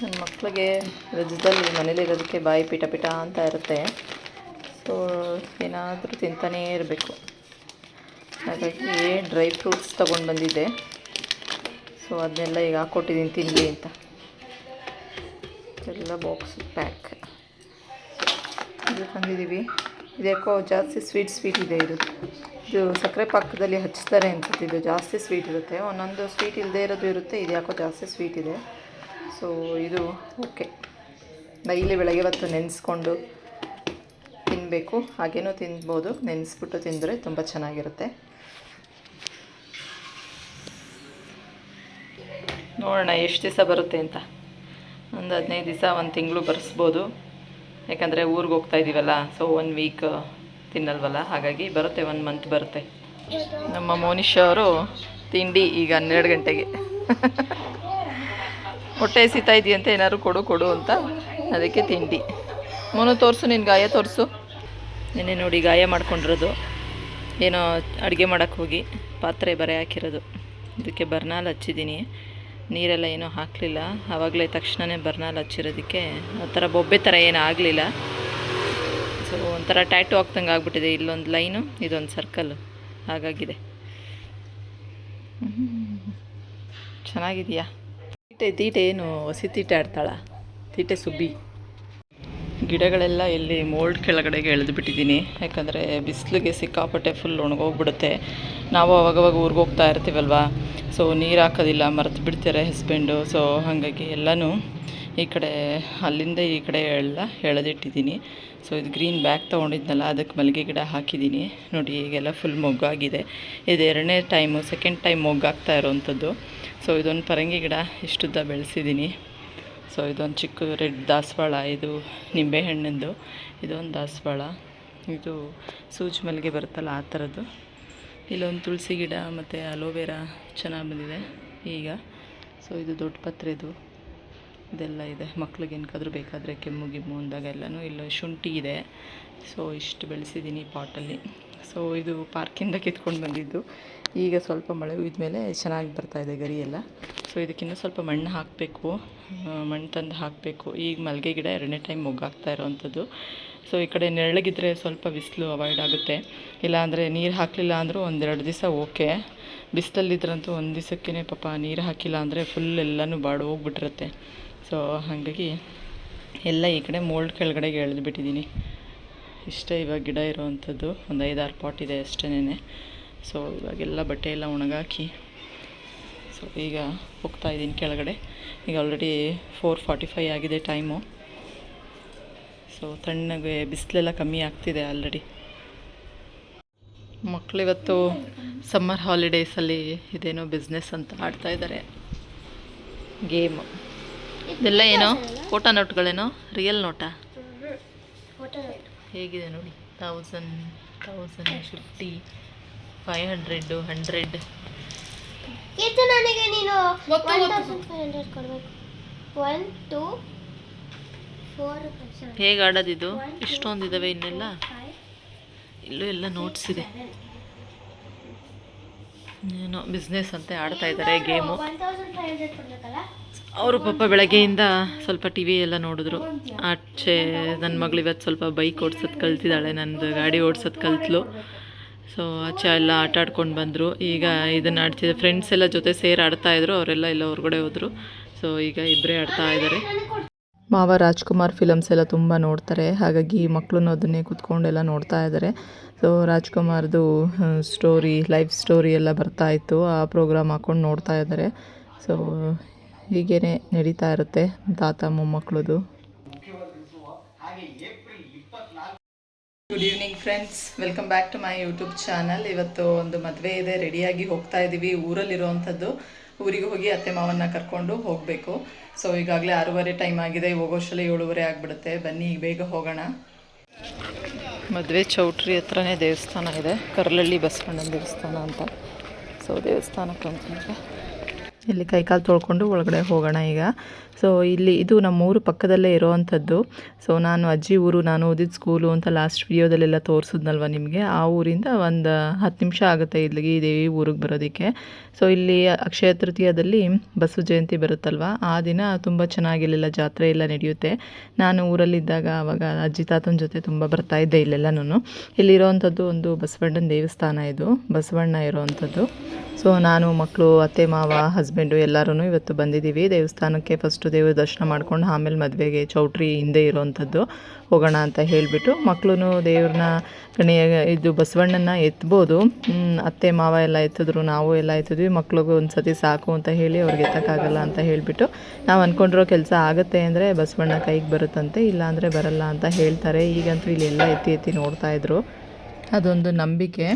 ನನ್ನ ಮಕ್ಕಳಿಗೆ ರಜದಲ್ಲಿ ಮನೇಲಿರೋದಕ್ಕೆ ಬಾಯಿ ಪಿಟ ಪಿಟ ಅಂತ ಇರುತ್ತೆ. ಸೊ ಏನಾದರೂ ತಿಂತಾನೇ ಇರಬೇಕು. ಹಾಗಾಗಿ ಡ್ರೈ ಫ್ರೂಟ್ಸ್ ತೊಗೊಂಡು ಬಂದಿದ್ದೆ. ಸೊ ಅದನ್ನೆಲ್ಲ ಈಗ ಹಾಕ್ಕೊಟ್ಟಿದ್ದೀನಿ ತಿನ್ನಲಿ ಅಂತ. ಎಲ್ಲ ಬಾಕ್ಸ್ ಪ್ಯಾಕ್ ಇದು ತಂದಿದ್ದೀವಿ. ಇದ್ಯಾಕೋ ಜಾಸ್ತಿ ಸ್ವೀಟ್ ಇದೆ. ಇದು ಸಕ್ಕರೆ ಪಾಕದಲ್ಲಿ ಹಚ್ತಾರೆ ಅನ್ಸುತ್ತೆ. ಇದು ಜಾಸ್ತಿ ಸ್ವೀಟ್ ಇರುತ್ತೆ. ಒಂದೊಂದು ಸ್ವೀಟ್ ಇಲ್ಲದೇ ಇರೋದು ಇರುತ್ತೆ. ಇದು ಯಾಕೋ ಜಾಸ್ತಿ ಸ್ವೀಟ್ ಇದೆ. ಸೊ ಇದು ಓಕೆ. ಡೈಲಿ ಬೆಳಗ್ಗೆ ಹೊತ್ತು ನೆನೆಸ್ಕೊಂಡು ತಿನ್ನಬೇಕು. ಹಾಗೇನೂ ತಿನ್ಬೋದು. ನೆನೆಸ್ಬಿಟ್ಟು ತಿಂದರೆ ತುಂಬ ಚೆನ್ನಾಗಿರುತ್ತೆ. ನೋಡೋಣ ಎಷ್ಟು ದಿವಸ ಬರುತ್ತೆ ಅಂತ. ಒಂದು 15 ದಿವಸ, 1 ತಿಂಗಳು ಬರೆಸ್ಬೋದು. ಯಾಕಂದರೆ ಊರಿಗೆ ಹೋಗ್ತಾ ಇದ್ದೀವಲ್ಲ. ಸೊ 1 ವೀಕ್ ತಿನ್ನಲ್ವಲ್ಲ, ಹಾಗಾಗಿ ಬರುತ್ತೆ. 1 ಮಂತ್ ಬರುತ್ತೆ. ನಮ್ಮ ಮೋನಿಶ್ ಅವರು ತಿಂಡಿ ಈಗ 12 ಗಂಟೆಗೆ ಹೊಟ್ಟೆ ಹಸಿತಾ ಇದೆಯಂತೆ. ಏನಾದ್ರು ಕೊಡು ಅಂತ, ಅದಕ್ಕೆ ತಿಂಡಿ. ಮೋನು ತೋರಿಸು, ನಿನ್ನ ಗಾಯ ತೋರಿಸು. ನೆನ್ನೆ ನೋಡಿ ಗಾಯ ಮಾಡ್ಕೊಂಡಿರೋದು. ಏನೋ ಅಡುಗೆ ಮಾಡೋಕ್ಕೆ ಹೋಗಿ ಪಾತ್ರೆ ಬರೆ ಹಾಕಿರೋದು. ಇದಕ್ಕೆ ಬರ್ನಾಲ್ ಹಚ್ಚಿದ್ದೀನಿ. ನೀರೆಲ್ಲ ಏನೂ ಹಾಕಲಿಲ್ಲ. ಆವಾಗಲೇ ತಕ್ಷಣವೇ ಬರ್ನಾಲ್ ಹಚ್ಚಿರೋದಕ್ಕೆ ಆ ಥರ ಬೊಬ್ಬೆ ಥರ ಏನೂ ಆಗಲಿಲ್ಲ. ಸೊ ಒಂಥರ ಟ್ಯಾಟು ಆಗ್ತಂಗೆ ಆಗ್ಬಿಟ್ಟಿದೆ. ಇಲ್ಲೊಂದು ಲೈನು, ಇದೊಂದು ಸರ್ಕಲ್ಲು, ಹಾಗಾಗಿದೆ. ಚೆನ್ನಾಗಿದೆಯಾ? ತೀಟೆ ಏನು ಹಸಿ ತೀಟೆ ಆಡ್ತಾಳ? ತೀಟೆ ಸುಬ್ಬಿ. ಗಿಡಗಳೆಲ್ಲ ಇಲ್ಲಿ ಮೋಲ್ಡ್ ಕೆಳಗಡೆಗೆ ಎಳೆದು ಬಿಟ್ಟಿದ್ದೀನಿ. ಯಾಕಂದರೆ ಬಿಸಿಲಿಗೆ ಸಿಕ್ಕಾಪಟ್ಟೆ ಫುಲ್ ಒಣಗೋಗ್ಬಿಡುತ್ತೆ. ನಾವು ಅವಾಗವಾಗ ಊರಿಗೆ ಹೋಗ್ತಾ ಇರ್ತೀವಲ್ವ. ಸೊ ನೀರು ಹಾಕೋದಿಲ್ಲ, ಮರೆತು ಬಿಡ್ತಾರೆ ಹಸ್ಬೆಂಡು. ಸೊ ಹಾಗಾಗಿ ಎಲ್ಲನೂ ಈ ಕಡೆ ಅಲ್ಲಿಂದ ಈ ಕಡೆ ಎಳೆದಿಟ್ಟಿದ್ದೀನಿ. ಸೊ ಇದು ಗ್ರೀನ್ ಬ್ಯಾಗ್ ತೊಗೊಂಡಿದ್ನಲ್ಲ, ಅದಕ್ಕೆ ಮಲ್ಲಿಗೆ ಗಿಡ ಹಾಕಿದ್ದೀನಿ. ನೋಡಿ ಈಗೆಲ್ಲ ಫುಲ್ ಮೊಗ್ಗಾಗಿದೆ. ಇದು 2ನೇ ಟೈಮು, ಸೆಕೆಂಡ್ ಟೈಮ್ ಮೊಗ್ಗಾಗ್ತಾ ಇರೋವಂಥದ್ದು. ಸೊ ಇದೊಂದು ಪರಂಗಿ ಗಿಡ ಇಷ್ಟುದ್ದ ಬೆಳೆಸಿದ್ದೀನಿ. ಸೊ ಇದೊಂದು ಚಿಕ್ಕ ರೆಡ್ ದಾಸವಾಳ, ಇದು ನಿಂಬೆಹಣ್ಣಿಂದು. ಇದೊಂದು ದಾಸವಾಳ, ಇದು ಸೂಜಿ ಮಲ್ಲಿಗೆ ಬರುತ್ತಲ್ಲ ಆ ಥರದ್ದು. ಇಲ್ಲೊಂದು ತುಳಸಿ ಗಿಡ ಮತ್ತು ಅಲೋವೆರಾ ಚೆನ್ನಾಗಿ ಬಂದಿದೆ ಈಗ. ಸೊ ಇದು ದೊಡ್ಡ ಪತ್ರೆದು ಇದೆಲ್ಲ ಇದೆ. ಮಕ್ಳಿಗೆ ಏನಕ್ಕಾದ್ರೂ ಬೇಕಾದರೆ ಕೆಮ್ಮು ಗಿಮ್ಮು ಅಂದಾಗ ಎಲ್ಲನೂ. ಇಲ್ಲ ಶುಂಠಿ ಇದೆ. ಸೊ ಇಷ್ಟು ಬೆಳೆಸಿದ್ದೀನಿ ಪಾಟಲ್ಲಿ. ಸೊ ಇದು ಪಾರ್ಕಿಂದ ಕಿತ್ಕೊಂಡು ಬಂದಿದ್ದು. ಈಗ ಸ್ವಲ್ಪ ಮಳೆ ಹುಯ್ದ ಮೇಲೆ ಚೆನ್ನಾಗಿ ಬರ್ತಾಯಿದೆ ಗರಿ ಎಲ್ಲ. ಸೊ ಇದಕ್ಕಿನ್ನೂ ಸ್ವಲ್ಪ ಮಣ್ಣು ಹಾಕಬೇಕು, ಮಣ್ಣು ತಂದು ಹಾಕಬೇಕು. ಈಗ ಮಲ್ಲಿಗೆ ಗಿಡ 2ನೇ ಟೈಮ್ ಮೊಗ್ಗಾಗ್ತಾ ಇರೋವಂಥದ್ದು. ಸೊ ಈ ಕಡೆ ನೆರಳಿಗಿದ್ರೆ ಸ್ವಲ್ಪ ಬಿಸಿಲು ಅವಾಯ್ಡ್ ಆಗುತ್ತೆ. ಇಲ್ಲಾಂದರೆ ನೀರು ಹಾಕಲಿಲ್ಲ ಅಂದರೂ 1-2 ದಿವಸ ಓಕೆ. ಬಿಸಿಲಲ್ಲಿದ್ರಂತೂ 1 ದಿವಸಕ್ಕೇ ಪಾಪ ನೀರು ಹಾಕಿಲ್ಲ ಅಂದರೆ ಫುಲ್ ಎಲ್ಲನೂ ಬಾಡಿ ಹೋಗ್ಬಿಟ್ಟಿರುತ್ತೆ. ಸೊ ಹಾಗಾಗಿ ಎಲ್ಲ ಈ ಕಡೆ ಮೋಲ್ಡ್ ಕೆಳಗಡೆಗೆ ಎಳೆದುಬಿಟ್ಟಿದ್ದೀನಿ. ಇಷ್ಟೇ ಇವಾಗ ಗಿಡ ಇರೋವಂಥದ್ದು. ಒಂದು 5-6 ಪಾಟ್ ಇದೆ ಅಷ್ಟೇನೆ. ಸೊ ಇವಾಗೆಲ್ಲ ಬಟ್ಟೆ ಎಲ್ಲ ಒಣಗಾಕಿ ಸೊ ಈಗ ಹೋಗ್ತಾಯಿದ್ದೀನಿ ಕೆಳಗಡೆ. ಈಗ ಆಲ್ರೆಡಿ 4:45 ಆಗಿದೆ ಟೈಮು. ಸೊ ತಣ್ಣಗೆ ಬಿಸಿಲೆಲ್ಲ ಕಮ್ಮಿ ಆಗ್ತಿದೆ ಆಲ್ರೆಡಿ. ಮಕ್ಕಳಿವತ್ತು ಸಮ್ಮರ್ ಹಾಲಿಡೇಸಲ್ಲಿ ಇದೇನೋ ಬಿಸ್ನೆಸ್ ಅಂತ ಆಡ್ತಾಯಿದ್ದಾರೆ, ಗೇಮು. ಇದೆಲ್ಲ ಏನೋ ಫೋಟೋ ನೋಟ್ಗಳೇನೋ, ರಿಯಲ್ ನೋಟಾ? ಹೇಗಿದೆ ನೋಡಿ. 1000, 1050, 500, 100. ನನಗೆ ನೀನು 1500 ಕೊಡಬೇಕು. 1 2 4 ಹೇಗೆ ಆಡೋದಿದು? ಇಷ್ಟೊಂದಿದ್ದಾವೆ ಇನ್ನೆಲ್ಲ. ಇಲ್ಲೂ ಎಲ್ಲ ನೋಟ್ಸ್ ಇದೆ. ಏನೋ ಬಿಸ್ನೆಸ್ ಅಂತ ಆಡ್ತಾ ಇದ್ದಾರೆ ಗೇಮು. ಅವರು ಪಾಪ ಬೆಳಗ್ಗೆಯಿಂದ ಸ್ವಲ್ಪ ಟಿ ವಿ ಎಲ್ಲ ನೋಡಿದ್ರು. ಆಚೆ ನನ್ನ ಮಗಳು ಇವತ್ತು ಸ್ವಲ್ಪ ಬೈಕ್ ಓಡ್ಸೋದು ಕಲ್ತಿದ್ದಾಳೆ. ನಂದು ಗಾಡಿ ಓಡ್ಸೋದು ಕಲ್ತ್ಲು. ಸೊ ಆಚೆ ಎಲ್ಲ ಆಟ ಆಡ್ಕೊಂಡು ಬಂದರು. ಈಗ ಇದನ್ನು ಆಡ್ತಿದ್ದೆ. ಫ್ರೆಂಡ್ಸ್ ಎಲ್ಲ ಜೊತೆ ಸೇರಿ ಆಡ್ತಾಯಿದ್ರು. ಅವರೆಲ್ಲ ಎಲ್ಲ ಹೊರಗಡೆ ಹೋದರು. ಸೊ ಈಗ ಇಬ್ಬರೇ ಆಡ್ತಾ ಇದ್ದಾರೆ. ಮಾವ ರಾಜ್ಕುಮಾರ್ ಫಿಲಮ್ಸ್ ಎಲ್ಲ ತುಂಬ ನೋಡ್ತಾರೆ. ಹಾಗಾಗಿ ಮಕ್ಕಳು ಅದನ್ನೇ ಕೂತ್ಕೊಂಡೆಲ್ಲ ನೋಡ್ತಾ ಇದ್ದಾರೆ. ಸೊ ರಾಜ್ಕುಮಾರ್ದು ಸ್ಟೋರಿ, ಲೈಫ್ ಸ್ಟೋರಿ ಎಲ್ಲ ಬರ್ತಾಯಿತ್ತು. ಆ ಪ್ರೋಗ್ರಾಮ್ ಹಾಕ್ಕೊಂಡು ನೋಡ್ತಾ ಇದ್ದಾರೆ. ಸೊ ಹೀಗೇ ನಡೀತಾ ಇರುತ್ತೆ ತಾತ ಮೊಮ್ಮಕ್ಕಳದು. Good evening friends, welcome back to my YouTube channel. ಇವತ್ತು ಒಂದು ಮದುವೆ ಇದೆ, ರೆಡಿಯಾಗಿ ಹೋಗ್ತಾ ಇದ್ದೀವಿ. ಊರಲ್ಲಿರುವಂಥದ್ದು. ಊರಿಗೆ ಹೋಗಿ ಅತ್ತೆ ಮಾವನ್ನ ಕರ್ಕೊಂಡು ಹೋಗಬೇಕು. ಸೊ ಈಗಾಗಲೇ 6:15 ಟೈಮ್ ಆಗಿದೆ. ಹೋಗೋಷ್ಟರಲ್ಲಿ 7:30 ಆಗಿಬಿಡುತ್ತೆ. ಬನ್ನಿ ಈಗ ಬೇಗ ಹೋಗೋಣ. ಮದುವೆ ಚೌಟ್ರಿ ಹತ್ರನೇ ದೇವಸ್ಥಾನ ಇದೆ, ಕರ್ಲಳ್ಳಿ ಬಸವಣ್ಣನ ದೇವಸ್ಥಾನ ಅಂತ. ಸೊ ದೇವಸ್ಥಾನಕ್ಕೆ ಬಂದಿದೆ. ಇಲ್ಲಿ ಕೈಕಾಲು ತೊಳ್ಕೊಂಡು ಒಳಗಡೆ ಹೋಗೋಣ ಈಗ. ಸೊ ಇಲ್ಲಿ ಇದು ನಮ್ಮೂರು ಪಕ್ಕದಲ್ಲೇ ಇರೋವಂಥದ್ದು. ಸೊ ನಾನು ಅಜ್ಜಿ ಊರು, ನಾನು ಓದಿದ ಸ್ಕೂಲು ಅಂತ ಲಾಸ್ಟ್ ವಿಡಿಯೋದಲ್ಲೆಲ್ಲ ತೋರಿಸಿದ್ನಲ್ವ ನಿಮಗೆ, ಆ ಊರಿಂದ ಒಂದು 10 ನಿಮಿಷ ಆಗುತ್ತೆ ಇಲ್ಲಿಗೆ ಈ ದೇವಿ ಊರಿಗೆ ಬರೋದಕ್ಕೆ. ಸೊ ಇಲ್ಲಿ ಅಕ್ಷಯ ತೃತೀಯದಲ್ಲಿ ಬಸವ ಜಯಂತಿ ಬರುತ್ತಲ್ವ, ಆ ದಿನ ತುಂಬ ಚೆನ್ನಾಗಿ ಇಲ್ಲೆಲ್ಲ ಜಾತ್ರೆ ಎಲ್ಲ ನಡೆಯುತ್ತೆ. ನಾನು ಊರಲ್ಲಿದ್ದಾಗ ಆವಾಗ ಅಜ್ಜಿ ತಾತನ ಜೊತೆ ತುಂಬ ಬರ್ತಾಯಿದ್ದೆ ಇಲ್ಲೆಲ್ಲನೂ. ಇಲ್ಲಿರೋವಂಥದ್ದು ಒಂದು ಬಸವಣ್ಣನ ದೇವಸ್ಥಾನ, ಇದು ಬಸವಣ್ಣ ಇರೋವಂಥದ್ದು. ಸೊ ನಾನು, ಮಕ್ಕಳು, ಅತ್ತೆ ಮಾವ, ಹಸ್ಬೆಂಡು ಎಲ್ಲರೂ ಇವತ್ತು ಬಂದಿದ್ದೀವಿ ದೇವಸ್ಥಾನಕ್ಕೆ. ಫಸ್ಟು ದೇವ್ರ ದರ್ಶನ ಮಾಡ್ಕೊಂಡು ಆಮೇಲೆ ಮದುವೆಗೆ ಚೌಟ್ರಿ ಹಿಂದೆ ಇರೋವಂಥದ್ದು ಹೋಗೋಣ ಅಂತ ಹೇಳಿಬಿಟ್ಟು, ಮಕ್ಕಳು ದೇವ್ರನ್ನ ಇದು ಬಸವಣ್ಣನ ಎತ್ಬೋದು. ಅತ್ತೆ ಮಾವ ಎಲ್ಲ ಎತ್ತಿದ್ರು, ನಾವು ಎಲ್ಲ ಎತ್ತಿದ್ವಿ. ಮಕ್ಳಿಗೂ ಒಂದು ಸತಿ ಸಾಕು ಅಂತ ಹೇಳಿ ಅವ್ರಿಗೆ ಎತ್ತಕ್ಕಾಗಲ್ಲ ಅಂತ ಹೇಳಿಬಿಟ್ಟು, ನಾವು ಅಂದ್ಕೊಂಡಿರೋ ಕೆಲಸ ಆಗುತ್ತೆ ಅಂದರೆ ಬಸವಣ್ಣ ಕೈಗೆ ಬರುತ್ತಂತೆ, ಇಲ್ಲಾಂದರೆ ಬರಲ್ಲ ಅಂತ ಹೇಳ್ತಾರೆ. ಈಗಂತೂ ಇಲ್ಲೆಲ್ಲ ಎತ್ತಿ ಎತ್ತಿ ನೋಡ್ತಾಯಿದ್ರು, ಅದೊಂದು ನಂಬಿಕೆ.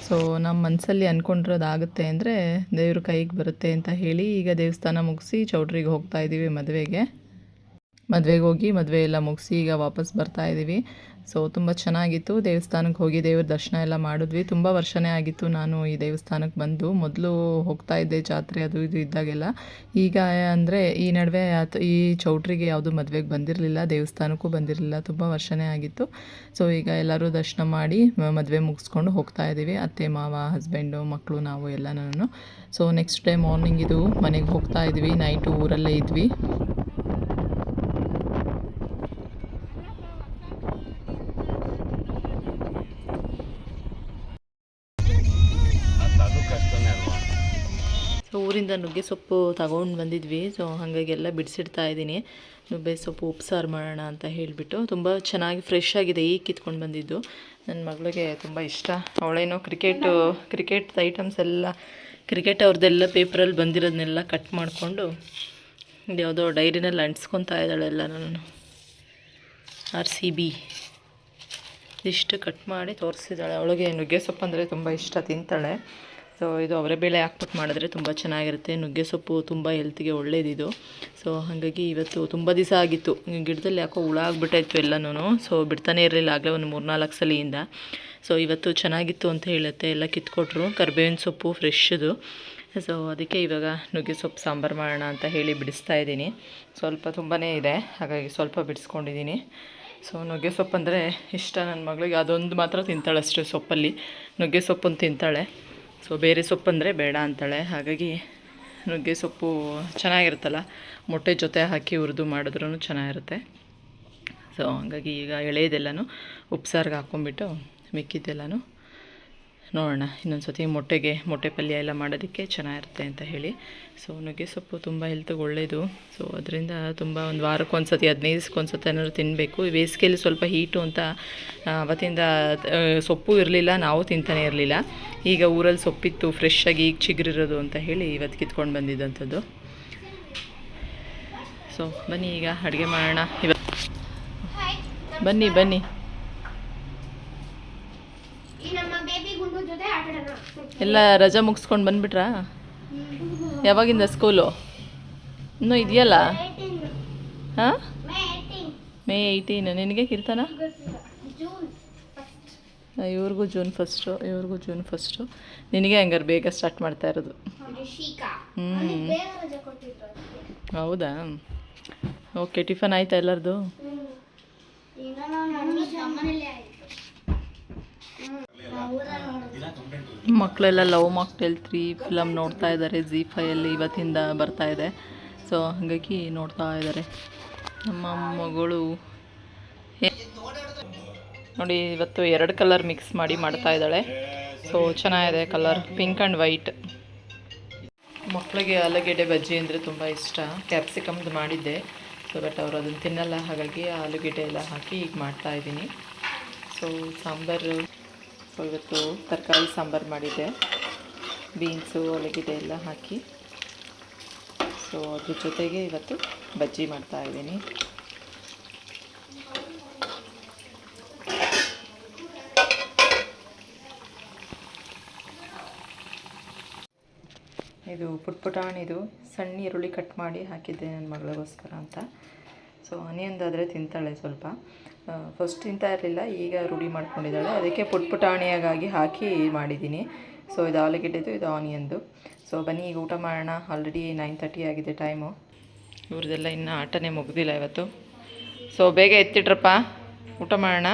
ಸೊ ನಮ್ಮ ಮನಸ್ಸಲ್ಲಿ ಅಂದ್ಕೊಂಡಿರೋದಾಗುತ್ತೆ ಅಂದರೆ ದೇವ್ರ ಕೈಗೆ ಬರುತ್ತೆ ಅಂತ ಹೇಳಿ ಈಗ ದೇವಸ್ಥಾನ ಮುಗಿಸಿ ಚೌಟ್ರಿಗೆ ಹೋಗ್ತಾ ಇದ್ದೀವಿ ಮದುವೆಗೆ ಹೋಗಿ ಮದುವೆ ಎಲ್ಲ ಮುಗಿಸಿ ಈಗ ವಾಪಸ್ ಬರ್ತಾ ಇದ್ದೀವಿ. ಸೊ ತುಂಬ ಚೆನ್ನಾಗಿತ್ತು. ದೇವಸ್ಥಾನಕ್ಕೆ ಹೋಗಿ ದೇವ್ರ ದರ್ಶನ ಎಲ್ಲ ಮಾಡಿದ್ವಿ. ತುಂಬ ವರ್ಷನೇ ಆಗಿತ್ತು ನಾನು ಈ ದೇವಸ್ಥಾನಕ್ಕೆ ಬಂದು. ಮೊದಲು ಹೋಗ್ತಾ ಇದ್ದೆ ಜಾತ್ರೆ ಅದು ಇದು ಇದ್ದಾಗೆಲ್ಲ. ಈಗ ಅಂದರೆ ಈ ನಡುವೆ ಈ ಚೌಟ್ರಿಗೆ ಯಾವುದು ಮದುವೆಗೆ ಬಂದಿರಲಿಲ್ಲ, ದೇವಸ್ಥಾನಕ್ಕೂ ಬಂದಿರಲಿಲ್ಲ, ತುಂಬ ವರ್ಷನೇ ಆಗಿತ್ತು. ಸೊ ಈಗ ಎಲ್ಲರೂ ದರ್ಶನ ಮಾಡಿ ಮದುವೆ ಮುಗಿಸ್ಕೊಂಡು ಹೋಗ್ತಾ ಇದ್ದೀವಿ, ಅತ್ತೆ ಮಾವ, ಹಸ್ಬೆಂಡು, ಮಕ್ಕಳು, ನಾವು ಎಲ್ಲನೂ. ಸೊ ನೆಕ್ಸ್ಟ್ ಡೇ ಮಾರ್ನಿಂಗ್ ಇದು ಮನೆಗೆ ಹೋಗ್ತಾ ಇದ್ವಿ, ನೈಟು ಊರಲ್ಲೇ ಇದ್ವಿ. ಸೊ ಊರಿಂದ ನುಗ್ಗೆ ಸೊಪ್ಪು ತಗೊಂಡು ಬಂದಿದ್ವಿ. ಸೊ ಹಾಗಾಗಿ ಎಲ್ಲ ಬಿಡಿಸಿಡ್ತಾ ಇದ್ದೀನಿ. ನುಗ್ಗೆ ಸೊಪ್ಪು ಉಪ್ಸಾರು ಮಾಡೋಣ ಅಂತ ಹೇಳಿಬಿಟ್ಟು. ತುಂಬ ಚೆನ್ನಾಗಿ ಫ್ರೆಶ್ ಆಗಿದೆ, ಈಗ ಕಿತ್ಕೊಂಡು ಬಂದಿದ್ದು. ನನ್ನ ಮಗಳಿಗೆ ತುಂಬ ಇಷ್ಟ. ಅವಳೇನೋ ಕ್ರಿಕೆಟ್ ಐಟಮ್ಸ್ ಎಲ್ಲ, ಕ್ರಿಕೆಟ್ ಅವ್ರದ್ದೆಲ್ಲ ಪೇಪರಲ್ಲಿ ಬಂದಿರೋದನ್ನೆಲ್ಲ ಕಟ್ ಮಾಡಿಕೊಂಡು ಯಾವುದೋ ಡೈರಿನಲ್ಲಿ ಅಂಟಿಸ್ಕೊತಾ ಇದ್ದಾಳೆ ಎಲ್ಲ. ನಾನು RCB ಇಷ್ಟು ಕಟ್ ಮಾಡಿ ತೋರಿಸಿದ್ದಾಳೆ. ಅವಳಿಗೆ ನುಗ್ಗೆ ಸೊಪ್ಪು ಅಂದರೆ ತುಂಬ ಇಷ್ಟ, ತಿಂತಾಳೆ. ಸೊ ಇದು ಅವರೆಬೇಳೆ ಹಾಕ್ಬಿಟ್ಟು ಮಾಡಿದ್ರೆ ತುಂಬ ಚೆನ್ನಾಗಿರುತ್ತೆ. ನುಗ್ಗೆ ಸೊಪ್ಪು ತುಂಬ ಹೆಲ್ತಿಗೆ ಒಳ್ಳೇದಿದು. ಸೊ ಹಾಗಾಗಿ ಇವತ್ತು ತುಂಬ ದಿವಸ ಆಗಿತ್ತು, ಗಿಡದಲ್ಲಿ ಯಾಕೋ ಹುಳ ಆಗಿಬಿಟ್ಟಾಯಿತು ಎಲ್ಲನೂ. ಸೊ ಬಿಡ್ತಾನೆ ಇರಲಿಲ್ಲ ಆಗಲೇ ಒಂದು 3-4 ಸಲಿಯಿಂದ. ಸೊ ಇವತ್ತು ಚೆನ್ನಾಗಿತ್ತು ಅಂತ ಹೇಳುತ್ತೆ, ಎಲ್ಲ ಕಿತ್ಕೊಟ್ರು. ಕರ್ಬೇವಿನ ಸೊಪ್ಪು ಫ್ರೆಶ್ದು. ಸೊ ಅದಕ್ಕೆ ಇವಾಗ ನುಗ್ಗೆ ಸೊಪ್ಪು ಸಾಂಬಾರು ಮಾಡೋಣ ಅಂತ ಹೇಳಿ ಬಿಡಿಸ್ತಾ ಇದ್ದೀನಿ. ಸ್ವಲ್ಪ ತುಂಬಾ ಇದೆ, ಹಾಗಾಗಿ ಸ್ವಲ್ಪ ಬಿಡಿಸ್ಕೊಂಡಿದ್ದೀನಿ. ಸೊ ನುಗ್ಗೆ ಸೊಪ್ಪು ಅಂದರೆ ಇಷ್ಟ ನನ್ನ ಮಗಳಿಗೆ. ಅದೊಂದು ಮಾತ್ರ ತಿಂತಾಳೆ ಅಷ್ಟೇ, ಸೊಪ್ಪಲ್ಲಿ ನುಗ್ಗೆ ಸೊಪ್ಪನ್ನು ತಿಂತಾಳೆ. ಸೊ ಬೇರೆ ಸೊಪ್ಪಂದರೆ ಬೇಡ ಅಂತಾಳೆ. ಹಾಗಾಗಿ ನುಗ್ಗೆ ಸೊಪ್ಪು ಚೆನ್ನಾಗಿರುತ್ತಲ್ಲ, ಮೊಟ್ಟೆ ಜೊತೆ ಹಾಕಿ ಹುರಿದು ಮಾಡಿದ್ರೂ ಚೆನ್ನಾಗಿರುತ್ತೆ. ಸೊ ಹಾಗಾಗಿ ಈಗ ಎಳೆಯದೆಲ್ಲನೂ ಉಪ್ಸಾರಿಗೆ ಹಾಕ್ಕೊಂಬಿಟ್ಟು ಮಿಕ್ಕಿದ್ದೆಲ್ಲನೂ ನೋಡೋಣ ಇನ್ನೊಂದು ಸತಿ ಮೊಟ್ಟೆ ಪಲ್ಯ ಎಲ್ಲ ಮಾಡೋದಕ್ಕೆ ಚೆನ್ನಾಗಿರುತ್ತೆ ಅಂತ ಹೇಳಿ. ಸೊ ನುಗ್ಗೆ ಸೊಪ್ಪು ತುಂಬ ಹೆಲ್ತಿಗೆ ಒಳ್ಳೆಯದು. ಸೊ ಅದರಿಂದ ತುಂಬ ಒಂದು ವಾರಕ್ಕೆ ಒಂದು ಸತಿ 15 ದಿವಸಕ್ಕೊಂದು ಸತಿ ಏನಾದ್ರು ತಿನ್ನಬೇಕು. ಬೇಸಿಗೆಯಲ್ಲಿ ಸ್ವಲ್ಪ ಹೀಟು ಅಂತ ಅವತ್ತಿಂದ ಸೊಪ್ಪು ಇರಲಿಲ್ಲ, ನಾವು ತಿಂತಾನೆ ಇರಲಿಲ್ಲ. ಈಗ ಊರಲ್ಲಿ ಸೊಪ್ಪಿತ್ತು ಫ್ರೆಶ್ಶಾಗಿ, ಈಗ ಚಿಗುರಿರೋದು ಅಂತ ಹೇಳಿ ಇವತ್ತು ಕಿತ್ಕೊಂಡು ಬಂದಿದ್ದಂಥದ್ದು. ಸೊ ಬನ್ನಿ ಈಗ ಅಡುಗೆ ಮಾಡೋಣ. ಬನ್ನಿ ಎಲ್ಲ ರಜಾ ಮುಗಿಸ್ಕೊಂಡು ಬಂದುಬಿಟ್ರಾ? ಯಾವಾಗಿಂದ ಸ್ಕೂಲು ಇನ್ನೂ ಇದೆಯಲ್ಲ? ಹಾಂ, May 18. ನಿನಗೆ ಕೀರ್ತನ? ಇವ್ರಿಗೂ ಜೂನ್ ಫಸ್ಟು. ನಿನಗೆ ಹಂಗಾರೆ ಬೇಗ ಸ್ಟಾರ್ಟ್ ಮಾಡ್ತಾ ಇರೋದು. ಹೌದಾ? ಓಕೆ, ಟಿಫನ್ ಆಯಿತಾ ಎಲ್ಲರದು? ಮಕ್ಕಳೆಲ್ಲ ಲವ್ ಮಾಕ್ಟೇಲ್ 3 ಫಿಲಮ್ ನೋಡ್ತಾ ಇದ್ದಾರೆ. ZEE5 ಇವತ್ತಿಂದ ಬರ್ತಾ ಇದೆ. ಸೊ ಹಾಗಾಗಿ ನೋಡ್ತಾ ಇದ್ದಾರೆ. ನಮ್ಮ ಮಗಳು ನೋಡಿ ಇವತ್ತು 2 ಕಲರ್ ಮಿಕ್ಸ್ ಮಾಡಿ ಮಾಡ್ತಾ ಇದ್ದಾಳೆ. ಸೊ ಚೆನ್ನಾಗಿದೆ ಕಲರ್, ಪಿಂಕ್ ಆ್ಯಂಡ್ ವೈಟ್. ಮಕ್ಕಳಿಗೆ ಆಲೂಗೆಡ್ಡೆ ಬಜ್ಜಿ ಅಂದರೆ ತುಂಬ ಇಷ್ಟ. ಕ್ಯಾಪ್ಸಿಕಮ್ದು ಮಾಡಿದ್ದೆ, ಸೊ ಬಟ್ ಅವರು ಅದನ್ನು ತಿನ್ನಲ್ಲ, ಹಾಗಾಗಿ ಆಲೂಗೆಡ್ಡೆ ಎಲ್ಲ ಹಾಕಿ ಈಗ ಮಾಡ್ತಾಯಿದ್ದೀನಿ. ಸೊ ಸಾಂಬಾರು, ಸೊ ಇವತ್ತು ತರಕಾರಿ ಸಾಂಬಾರು ಮಾಡಿದ್ದೆ, ಬೀನ್ಸು ಆಲೂಗೆಡ್ಡೆ ಎಲ್ಲ ಹಾಕಿ. ಸೊ ಅದ್ರ ಜೊತೆಗೆ ಇವತ್ತು ಬಜ್ಜಿ ಮಾಡ್ತಾಯಿದ್ದೀನಿ. ಇದು ಪುಟ್ಪುಟಾಣಿದು ಸಣ್ಣ ಈರುಳ್ಳಿ ಕಟ್ ಮಾಡಿ ಹಾಕಿದ್ದೆ ನನ್ನ ಮಗಳಿಗೋಸ್ಕರ ಅಂತ. ಸೊ ಆನಿಯನ್ದಾದರೆ ತಿಂತಾಳೆ ಸ್ವಲ್ಪ. ಫಸ್ಟ್ ತಿಂತಾ ಇರಲಿಲ್ಲ, ಈಗ ರೂಢಿ ಮಾಡ್ಕೊಂಡಿದ್ದಾಳೆ. ಅದಕ್ಕೆ ಪುಟ್ಪುಟಾಣಿಯಾಗಿ ಹಾಕಿ ಮಾಡಿದ್ದೀನಿ. ಸೊ ಇದು ಆಲೂಗೆಡ್ಡೆದು, ಇದು ಆನಿಯನ್ದು. ಸೊ ಬನ್ನಿ ಈಗ ಊಟ ಮಾಡೋಣ. ಆಲ್ರೆಡಿ 9:30 ಆಗಿದೆ ಟೈಮು. ಇವ್ರದ್ದೆಲ್ಲ ಇನ್ನೂ ಆಟನೇ ಮುಗ್ದಿಲ್ಲ ಇವತ್ತು. ಸೊ ಬೇಗ ಎತ್ತಿಡ್ರಪ್ಪ, ಊಟ ಮಾಡೋಣ.